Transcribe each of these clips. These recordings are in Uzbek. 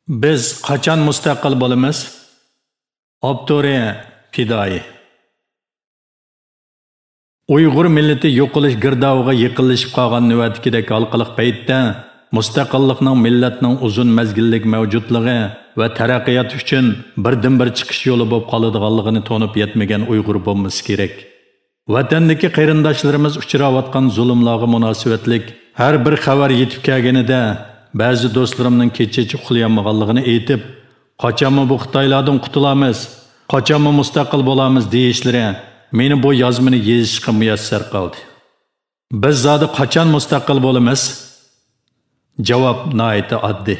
Biz qachon mustaqil bo'lamiz? Abduri Fidoyi. Uyg'ur millati yo'qolish girdoviga yiqilishib qolgan navbatdagidek halqaliq paytda mustaqillikning millatning uzun mazgillik mavjudligi va taraqqiyot uchun birdan-bir chiqish yo'li bo'lib qoladiganligini to'nib yetmagan Uyg'ur bo'lmasi kerak. Vatandagi qarindoshlarimiz uchrayotgan zulmlarga munosabatlik har bir xabar yetib kelganida ba'zi do'stlarimning kecha uxlayolmaganligini aytib, qachonmi bu Xitoylardan qutulamiz, qachonmi mustaqil bo'lamiz deyishlari meni bu yozmani yezishga muyassar qildi. Biz zodi qachon mustaqil bo'lamiz? Javob nihoyatda oddiy.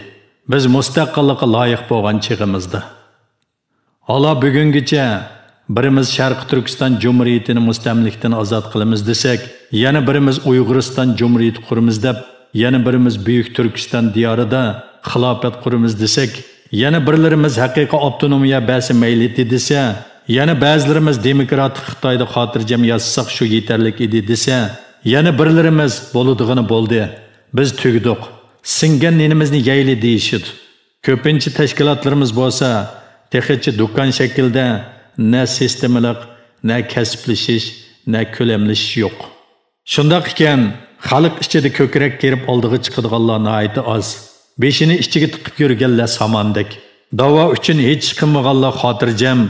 Biz mustaqillikka loyiq bo'lgan chig'imizda. Hala bugungacha birimiz Sharq Turkiston Cumhuriyetini mustamlikdan ozod qilamiz desak, yana birimiz Uyg'uriston Cumhuriyeti quramiz deb, yana birimiz Buyuk Turkiston diyorida xilofat quramiz desak, yana birlarimiz haqiqiy avtonomiya basi mayliti desa, yana ba'zilarimiz demokratik Xitoyda xotirjam yassak shu yetarlik edi desa, yana birlarimiz bo'ladigani bo'ldi. Biz tugdik. Singan nenimizni yayli deyishidi. Ko'pincha tashkilotlarimiz bo'lsa, texnicha do'kon shaklida ne sistemalik, ne kasblashish, ne ko'lamlashish yo'q. Shundoq ekan, xalq ichida ko'krak kerib oldiga chiqadiganlar nihoyat oz. Beshini ichiga tiqib yurganlar samandek. Davo uchun hech qilmaganlar xotirjam,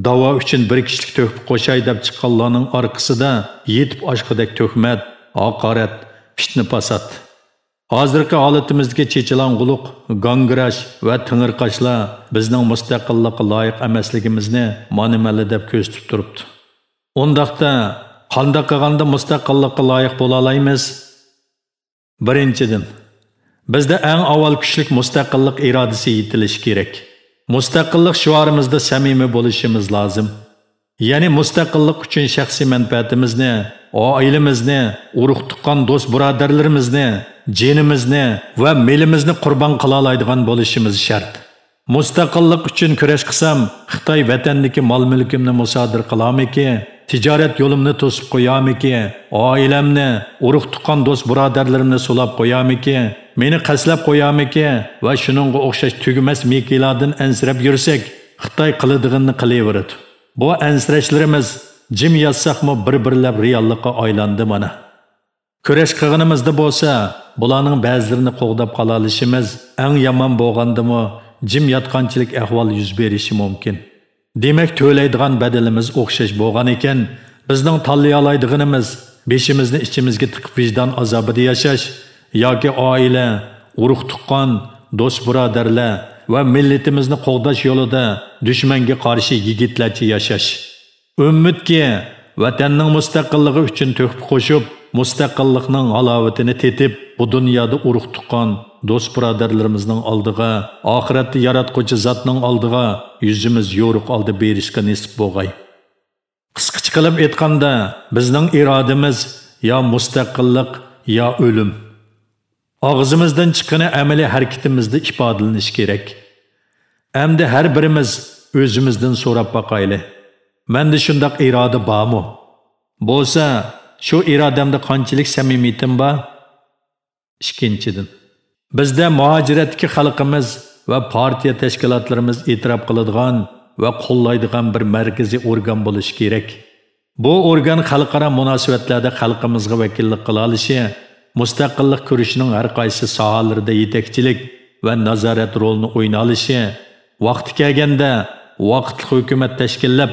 davo uchun bir kishilik to'kib qo'shay deb chiqqanlarning orqasida yetib oshqidek tuhmat, haqorat, fitna fasod. Hozirgi holatimizga chechilang'uluq, gangirash va tingirqashlar bizning mustaqillikka loyiq emasligimizni ma'lumali deb ko'rsatib turibdi. Undaqda qanday qilganda mustaqillikka loyiq bo'la olamiz? Birinchidan, bizda eng avval kuchlik mustaqillik irodasi yetilishi kerak. Mustaqillik shiorımizda samimiy bo'lishimiz lozim. Ya'ni mustaqillik uchun shaxsiy manfaatimizni, oilamizni, urug' tuqqan do'st birodarlarimizni, jinimizni va milimizni qurbon qila oladigan bo'lishimiz shart. Mustaqillik uchun kurash qilsam, Xitoy vatanniki mol-mulkimni musodir qilamiki, tijorat yo'limni to'sib qo'yamiki, oilamni, urug' tuqqan do'st birodarlarimni sulab qo'yamiki, meni qaslab qo'yamiki va shuningga o'xshash tugumas mekilardan ansirab yursak, Xitoy qiladiganini qilaveradi. Bu ansirashlarimiz jim yotsaqmi bir-birlab reallikqa aylandi mana. Kurash qilganimizda bo'lsa, bularning ba'zilarini qo'g'dab qola olishimiz eng yomon bo'lgandimi, jim yotqanchilik ahvol yuz berishi mumkin. Demak, to'laydigan badalimiz o'xshash bo'lgan ekan, bizning tanlay oladiganimiz beshimizni ichimizga tiqib vijdon azobida yashash yoki oila, urug' tuqqan, do'st birodarlar va millatimizni qo'g'dash yo'lida dushmanga qarshi yigitlarcha yashash. Umidki vatanning mustaqilligi uchun to'hfa qo'shib, mustaqillikning halovatini tetib, bu dunyoda urug' tuqqan do'st birodarlarimizning oldiga, oxiratda yaratquchi zotning oldiga yuzimiz yo'riq oldi berishga nasib bo'lg'ay. Qisqacha qilib aytganda, bizning irodamiz yo mustaqillik yo o'lim. Og'zimizdan chiqqani amaliy harakatimizda ifodalanish kerak. Endi har birimiz o'zimizdan so'rab boqayli. Menda shundoq iroda bormi? Bo'lsa, shu irodamda qanchalik samimiyatim bor? Ikkinchidan, bizda muhojiratdagi xalqimiz va partiya tashkilotlarimiz e'tirof qiladigan va qo'llaydigan bir markaziy organ bo'lishi kerak. Bu organ xalqaro munosabatlarda xalqimizga vakillik qila olishi, mustaqillik kurishining har qaysi sohalarida yetakchilik va nazorat rolini o'ynay olishi, vaqti kelganda vaqtli hukumat tashkillab,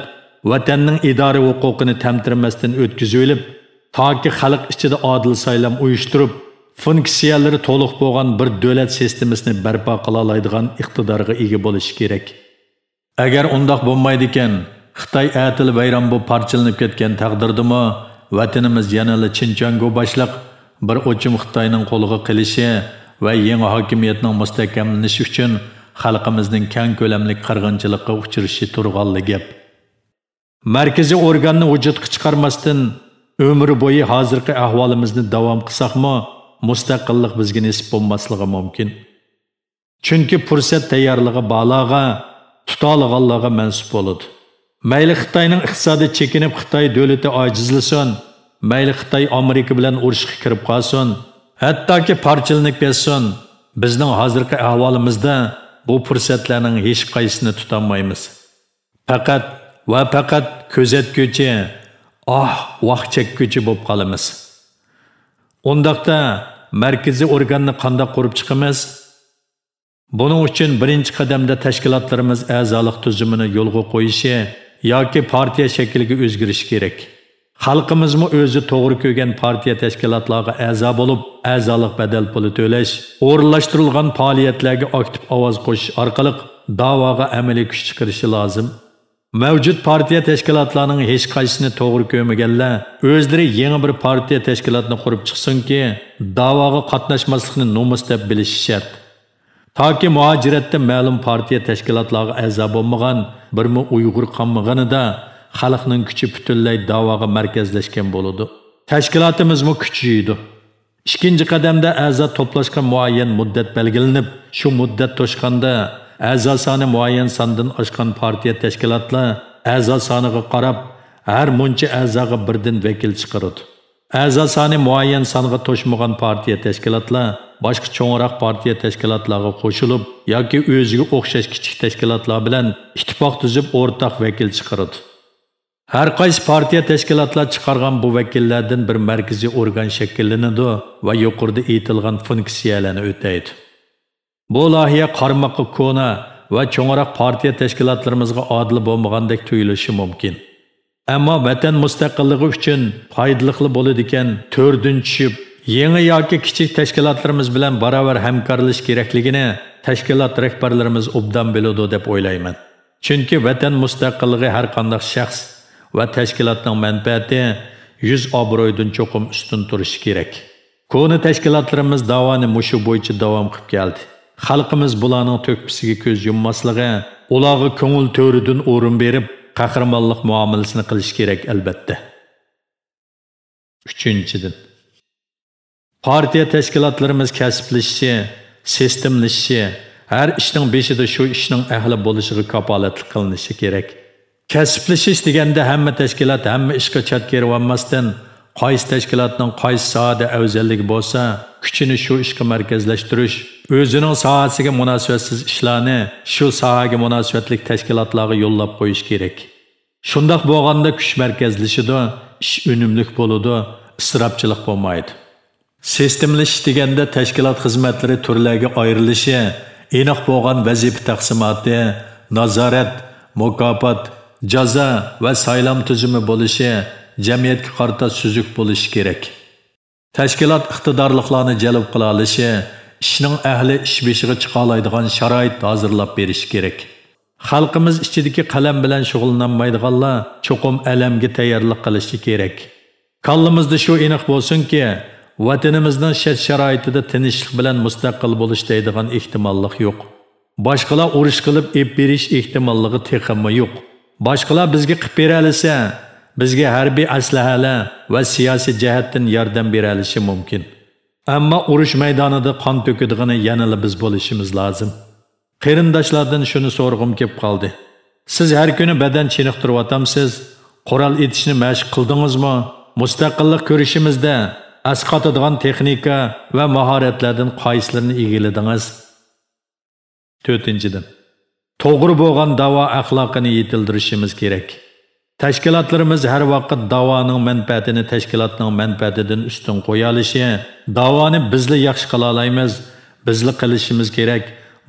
vatanning idora huquqini tamtirmasdan o'tkazib olib, toki xalq ichida adil saylam uyushtirib, funksiyalari to'liq bo'lgan bir davlat sistemasini barpo qila oladigan iqtidorga ega bo'lishi kerak. Agar undoq bo'lmaydi ekan, Xitoy atil vayron bu parchalanib ketgan taqdirdami, vatanimiz yanada Chinchongo boshliq bir o'chim Xitoyning qo'liga qilishi va yangi hokimiyatning mustahkamlanishi uchun xalqimizning keng ko'lamli qirg'inchilikqa uchrashi turg'anli gap. Markaziy organni vujudga chiqarmasdan umr bo'yi hozirgi ahvolimizni davom qilsakmi, mustaqillik bizga nasib bo'lmasligi mumkin. Chunki fursat tayyorligi baloga, tutolganlarga mansub bo'ladi. Mayli Xitoyning iqtisodi chekinib Xitoy davlati ojizlasin, mayli Xitoy Amerika bilan urushga kirib qolsin, hattoki parchalanib ketsin, bizning hozirgi ahvolimizda bu fursatlarning hech qaysini tutammaymiz. Faqat ko'zatguchi, vaqt chekguchi bo'lib qolamiz. Undaqda markaziy organni qanday qurib chiqamiz? Buning uchun birinchi qadamda tashkilotlarimiz a'zolik tuzumini yo'lga qo'yishi yoki partiya shakliga o'zgarishi kerak. Xalqimizmi o'zi to'g'ri ko'rgan partiya tashkilotlariga a'zo bo'lib, a'zolik badal puli to'lash, o'rinlashtirilgan faoliyatlarga aktiv ovoz qo'shish orqali da'voga amaliy kuch chiqarishi lozim. Mavjud partiya tashkilotlarining hech qaysini to'g'ri ko'rmaganlar o'zlari yangi bir partiya tashkilotini qurib chiqsinki, da'voga qatnashmaslikni nomus deb bilishi shart. Toki muhojiratda ma'lum partiya tashkilotlariga a'zo bo'lmagan, birmi Uyg'ur qolmaganida xalqning kuchi butunlay da'voga markazlashgan bo'ladi. Tashkilotimizmi kuchaydi. Ikkinchi qadamda a'zo to'plashga muayyan muddat belgilanib, shu muddat to'shqanda a'zo soni muayyan sondan oshgan partiya tashkilotlar a'zo soniga qarab har muncha a'zoga birdan vakil chiqaradi. A'zo soni muayyan songa to'shmagan partiya tashkilotlar boshqa cho'ngroq partiya tashkilotlariga qo'shilib yoki o'ziga o'xshash kichik tashkilotlar bilan ittifoq tuzib o'rtaq vakil chiqaradi. Har qaysi partiya tashkilotlar chiqargan bu vakillardan bir markaziy organ shakllanadi va yuqorida aytilgan funksiyalarni o'taydi. Bu loyiha qarmoqqa ko'na va cho'ngroq partiya tashkilotlarimizga odil bo'lmagandek tuyulishi mumkin. Ammo vatan mustaqilligi uchun foydali bo'ladigan to'rdan tushib, yangi yoki kichik tashkilotlarimiz bilan barobar hamkorlash kerakligini tashkilot rahbarlarimiz obdan biladi deb o'ylayman. Chunki vatan mustaqilligi har qanday shaxs va tashkilotning manfaati 100 obro'ydan cho'qim ustun turishi kerak. Koni tashkilotlarimiz davoni mushu bo'yicha davom qilib keldi. Xalqimiz bularning to'kpisiga ko'z yummasligi, ularga ko'ngil to'ridan o'rin berib, qahramonlik muomalasini qilish kerak albatta. 3-dan partiya tashkilotlarimiz kasblashishi, sistemlashishi, har ishning beshida shu ishning ahli bo'lishiga kapolatlik qilinishi kerak. Kasblashish deganda hamma tashkilot hamma ishga chatga olmasdan, qaysi tashkilotning qaysi sohada afzalligi bo'lsa, kuchini shu ishga markazlashtirish, o'zining sohasiga munosabatsiz ishlarni shu sohaga munosabatli tashkilotlarga yo'llab qo'yish kerak. Shundoq bo'lganda kuch markazlashida ish unumli bo'ladi, isrofchilik bo'lmaydi. Sistemlashish deganda tashkilot xizmatlari turlarga ayrilishi, aniq bo'lgan vazifa taqsimoti, nazorat, mukofot, jazo va saylam tuzumi bo'lishi, jamiyatga qarata suzuk bo'lishi kerak. Tashkilot iqtidorliqlarni jalb qila olishi, ishning ahli ish beshiga chiqa oladigan sharoit hozirlab berish kerak. Xalqimiz ichidagi qalam bilan shug'ullanmaydiganlar cho'qim alamga tayyorlik qilishi kerak. Qallimizda shu aniq bo'lsinki, vatanimizning shart-sharoitida tinchlik bilan mustaqil bo'lish deydigan ehtimollik yo'q. Boshqalar urush qilib ep berish ehtimolligi texmi yo'q. Boshqalar bizga qilib bera olsa, bizga harbiy aslahalar va siyosiy jihatdan yordam bera olishi mumkin. Ammo urush maydonida qon to'kadigan yanada biz bo'lishimiz lozim. Qarindoshlardan shuni so'rg'im kelib qoldi. Siz har kuni badan chiniqtiryapsiz, qurol etishni mashq qildingizmi? Mustaqillik ko'rishimizda asqatadigan texnika va mahoratlardan qaysilarini egalladingiz? 4-dan to'g'ri bo'lgan da'vo axloqini yetildirishimiz kerak. Tashkilotlarimiz har vaqt da'voning manfaatini tashkilotning manfaatidan ustun qo'ya olishi, da'voni bizli yaxshi qila olamiz, bizli qilishimiz kerak,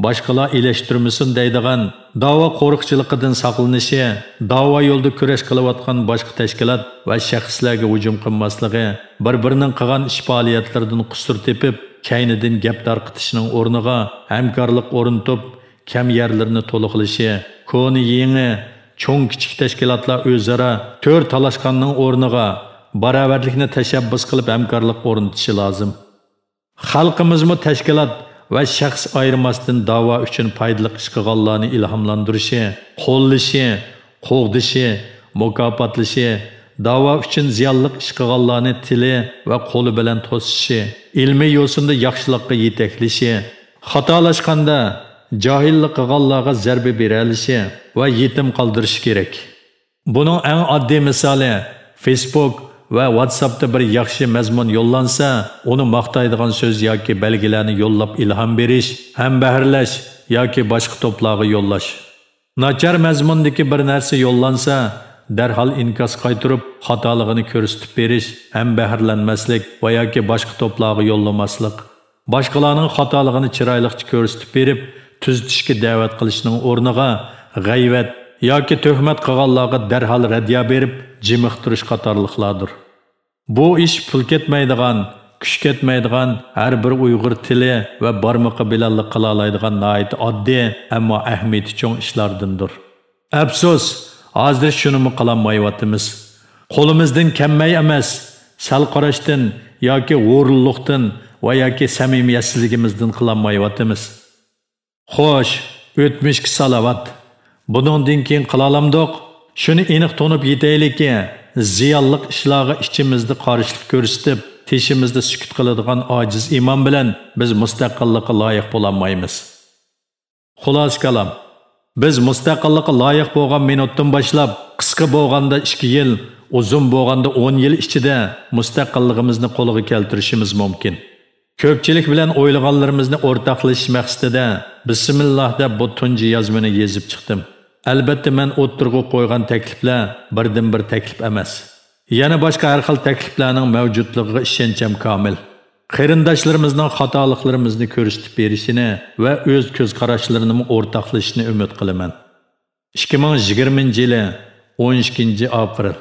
boshqalar elashtirmasin deydigan da'vo qo'riqchiligidan saqlanishi, da'vo yo'lida kurash qilayotgan boshqa tashkilot va shaxslarga hujum qilmasligi, bir-birining qilgan ish faoliyatlaridan qusur tepib, kaynidan gap tarqitishning o'rniga hamkorlik o'rnatib, kam yerlarni to'liqlashi, koni yangi cho'ng kichik tashkilotlar o'zaro to'r talashganning o'rniga barobarlikni tashabbus qilib hamkorlik o'rnatishi lozim. Xalqimizmi tashkilot va shaxs ayirmasdan da'vo uchun foydali ish qilganlarni ilhomlantirishi, qo'llashi, qo'g'dishi, mukofotlashi, da'vo uchun ziyonli ish qilganlarni tili va qo'li bilan to'sishi, ilmiy yo'sinda yaxshilikqa yetaklashi, xatolashganda jahillik qilganlarga zarba bera olishi va yetim qoldirish kerak. Buning eng oddiy misoli Facebook va WhatsAppda bir yaxshi mazmun yo'llansa, uni maqtaydigan so'z yoki belgilarni yo'llab ilhom berish, ham bahrlash yoki boshqa to'plarga yo'llash. Nachar mazmundagi bir narsa yo'llansa, darhol inkas qaytirib, xatoligini ko'rsatib berish, ham bahrlanmaslik va yoki boshqa to'plarga yo'llamaslik. Boshqalarning xatoligini chiroyliqcha ko'rsatib berib, tuzatishga da'vat qilishning o'rniga g'ayvat yoki tuhmat qilganlarga darhol raddiya berib, jimiqtirish qatorliqlardir. Bu ish pul ketmaydigan, kuch ketmaydigan, har bir Uyg'ur tili va barmoqqa bilanlik qila oladigan nihoyat oddiy, ammo ahamiyati cho'ng ishlardandir. Afsus, hozir shuni qilolmayapmiz. Qo'limizdan kelmay emas, sal qarashdan yoki g'ururlikdan va yoki samimiyatsizligimizdan qilolmayapmiz. Xo'sh, o'tmishga salavat. Buningdan keyin qila olamdiq. Shuni aniq tonib yetaylikki, ziyonliq ishlarga ichimizda qarshilik ko'rsatib, teshimizda sukut qiladigan ojiz iymon bilan biz mustaqillikka loyiq bo'la olmaymiz. Xulos kalam, biz mustaqillikka loyiq bo'lgan minutdan boshlab, qisqa bo'lganda 2 yil, uzun bo'lganda 10 yil ichida mustaqilligimizni qo'lga keltirishimiz mumkin. Ko'pchilik bilan o'ylaganlarimizni o'rtoqlashish maqsadida bismillah deb bu tunji yozmani yozib chiqdim. Albatta men o'ttirg'i qo'ygan takliflar birdan-bir taklif emas. Yana boshqa har xil takliflarning mavjudligiga ishonchim komil. Qarindoshlarimizning xatoliklarimizni ko'rsatib berishini va o'z ko'z qarashlarini o'rtoqlashishni umid qilaman. 2020 yili 12 aprel